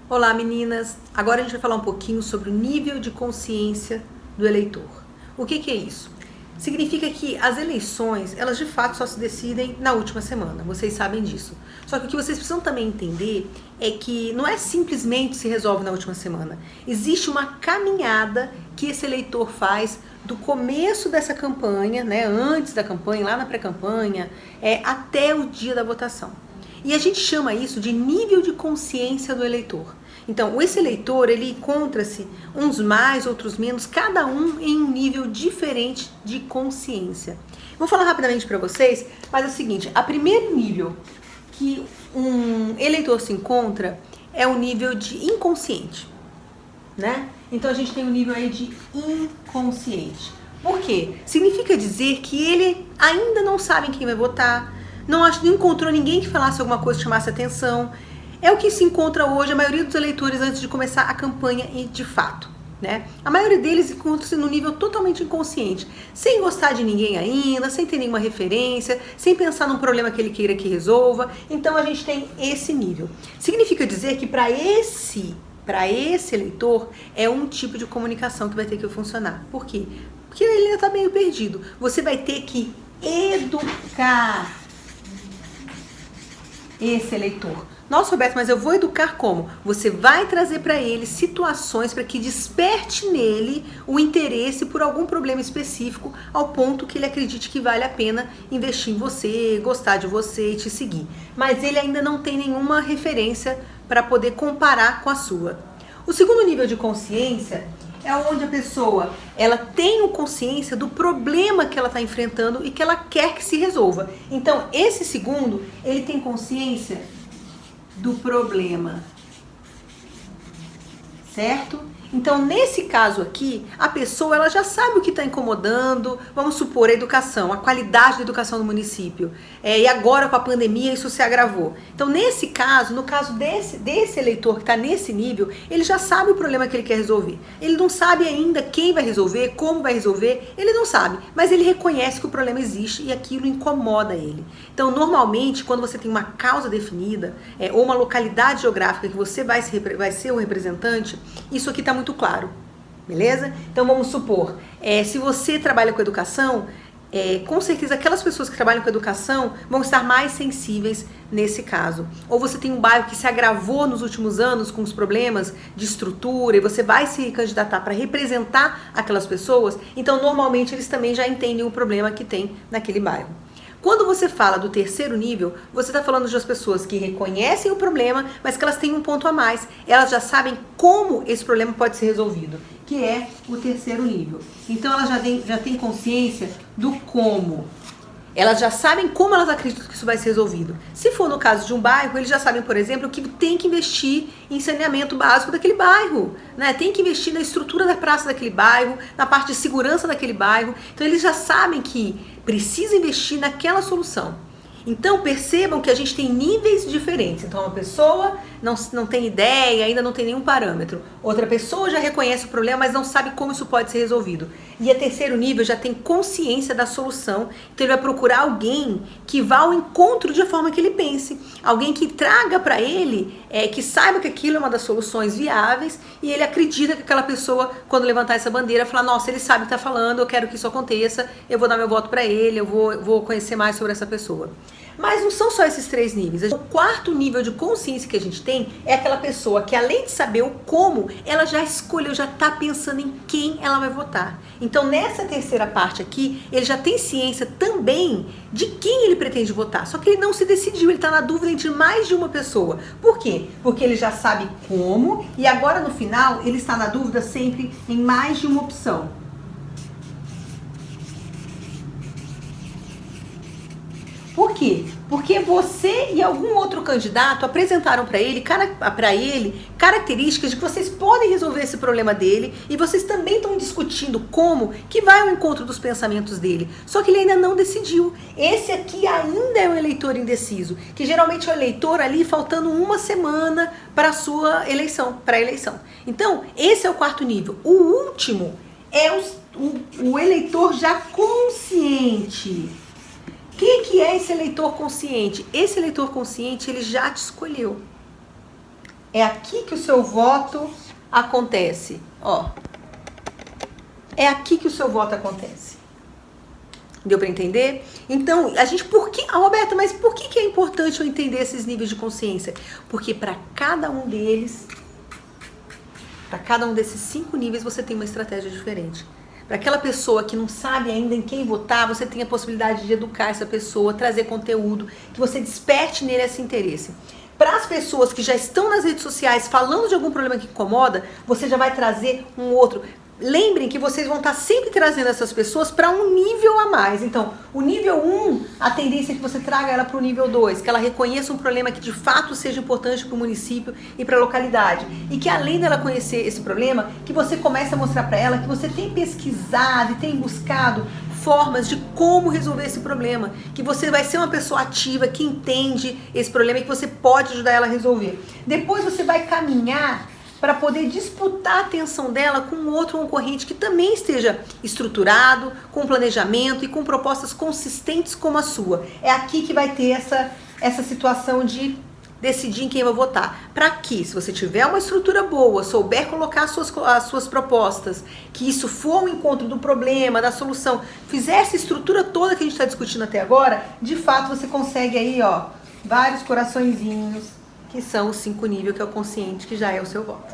Olá meninas, agora a gente vai falar um pouquinho sobre o nível de consciência do eleitor. O que é isso? Significa que as eleições, elas de fato só se decidem na última semana, vocês sabem disso. Só que o que vocês precisam também entender é que não é simplesmente se resolve na última semana. Existe uma caminhada que esse eleitor faz do começo dessa campanha, né, antes da campanha, lá na pré-campanha, até o dia da votação. E a gente chama isso de nível de consciência do eleitor. Então, esse eleitor, ele encontra-se uns mais, outros menos, cada um em um nível diferente de consciência. Vou falar rapidamente para vocês, mas é o seguinte, a primeiro nível que um eleitor se encontra é o nível de inconsciente, né? Então, a gente tem um nível aí de inconsciente. Por quê? Significa dizer que ele ainda não sabe em quem vai votar, não encontrou ninguém que falasse alguma coisa que chamasse atenção. É o que se encontra hoje a maioria dos eleitores antes de começar a campanha de fato, né? A maioria deles encontra-se no nível totalmente inconsciente, sem gostar de ninguém ainda, sem ter nenhuma referência, sem pensar num problema que ele queira que resolva. Então a gente tem esse nível. Significa dizer que para esse eleitor é um tipo de comunicação que vai ter que funcionar. Por quê? Porque ele ainda está meio perdido. Você vai ter que educar esse eleitor. Nossa, Roberto, mas eu vou educar como? Você vai trazer para ele situações para que desperte nele o interesse por algum problema específico, ao ponto que ele acredite que vale a pena investir em você, gostar de você e te seguir. Mas ele ainda não tem nenhuma referência para poder comparar com a sua. O segundo nível de consciência é onde a pessoa ela tem consciência do problema que ela está enfrentando e que ela quer que se resolva. Então, esse segundo, ele tem consciência do problema, certo? Então, nesse caso aqui, a pessoa ela já sabe o que está incomodando, vamos supor, a educação, a qualidade da educação no município. E agora com a pandemia isso se agravou. Então, nesse caso, no caso desse eleitor que está nesse nível, ele já sabe o problema que ele quer resolver. Ele não sabe ainda quem vai resolver, como vai resolver, ele não sabe, mas ele reconhece que o problema existe e aquilo incomoda ele. Então, normalmente, quando você tem uma causa definida, ou uma localidade geográfica que você vai ser o representante, isso aqui está muito claro, beleza? Então vamos supor, se você trabalha com educação, com certeza aquelas pessoas que trabalham com educação vão estar mais sensíveis nesse caso. Ou você tem um bairro que se agravou nos últimos anos com os problemas de estrutura e você vai se candidatar para representar aquelas pessoas, então normalmente eles também já entendem o problema que tem naquele bairro. Quando você fala do terceiro nível, você está falando das pessoas que reconhecem o problema, mas que elas têm um ponto a mais. Elas já sabem como esse problema pode ser resolvido, que é o terceiro nível. Então elas já têm consciência do como. Elas já sabem como elas acreditam que isso vai ser resolvido. Se for no caso de um bairro, eles já sabem, por exemplo, que tem que investir em saneamento básico daquele bairro, né? Tem que investir na estrutura da praça daquele bairro, na parte de segurança daquele bairro. Então eles já sabem que precisa investir naquela solução. Então percebam que a gente tem níveis diferentes. Então uma pessoa não tem ideia, ainda não tem nenhum parâmetro. Outra pessoa já reconhece o problema, mas não sabe como isso pode ser resolvido. E a terceiro nível já tem consciência da solução. Então ele vai procurar alguém que vá ao encontro de forma que ele pense. Alguém que traga para ele, que saiba que aquilo é uma das soluções viáveis e ele acredita que aquela pessoa, quando levantar essa bandeira, falar, nossa, ele sabe o que está falando, eu quero que isso aconteça, eu vou dar meu voto para ele, eu vou conhecer mais sobre essa pessoa. Mas não são só esses três níveis. O quarto nível de consciência que a gente tem é aquela pessoa que, além de saber o como, ela já escolheu, já está pensando em quem ela vai votar. Então, nessa terceira parte aqui, ele já tem ciência também de quem ele pretende votar. Só que ele não se decidiu, ele está na dúvida entre mais de uma pessoa. Por quê? Porque ele já sabe como e agora, no final, ele está na dúvida sempre em mais de uma opção. Por quê? Porque você e algum outro candidato apresentaram para ele características de que vocês podem resolver esse problema dele e vocês também estão discutindo como que vai ao encontro dos pensamentos dele. Só que ele ainda não decidiu. Esse aqui ainda é um eleitor indeciso, que geralmente é o eleitor ali faltando uma semana para a sua eleição, para a eleição. Então, esse é o quarto nível. O último é o eleitor já consciente. Quem que é esse eleitor consciente? Esse eleitor consciente, ele já te escolheu. É aqui que o seu voto acontece. Ó, é aqui que o seu voto acontece. Deu para entender? Então, Roberta, mas por que é importante eu entender esses níveis de consciência? Porque para cada um deles, para cada um desses 5 níveis, você tem uma estratégia diferente. Para aquela pessoa que não sabe ainda em quem votar, você tem a possibilidade de educar essa pessoa, trazer conteúdo, que você desperte nele esse interesse. Para as pessoas que já estão nas redes sociais falando de algum problema que incomoda, você já vai trazer um outro. Lembrem que vocês vão estar sempre trazendo essas pessoas para um nível a mais. Então, o nível 1, a tendência é que você traga ela para o nível 2, que ela reconheça um problema que de fato seja importante para o município e para a localidade. E que além dela conhecer esse problema, que você comece a mostrar para ela que você tem pesquisado e tem buscado formas de como resolver esse problema. Que você vai ser uma pessoa ativa, que entende esse problema e que você pode ajudar ela a resolver. Depois você vai caminhar para poder disputar a atenção dela com um outro concorrente que também esteja estruturado, com planejamento e com propostas consistentes como a sua. É aqui que vai ter essa situação de decidir em quem vai votar. Para que, se você tiver uma estrutura boa, souber colocar as suas propostas, que isso for ao encontro do problema, da solução, fizer essa estrutura toda que a gente está discutindo até agora, de fato você consegue aí, ó, vários coraçõezinhos, que são os 5 níveis, que é o consciente, que já é o seu voto.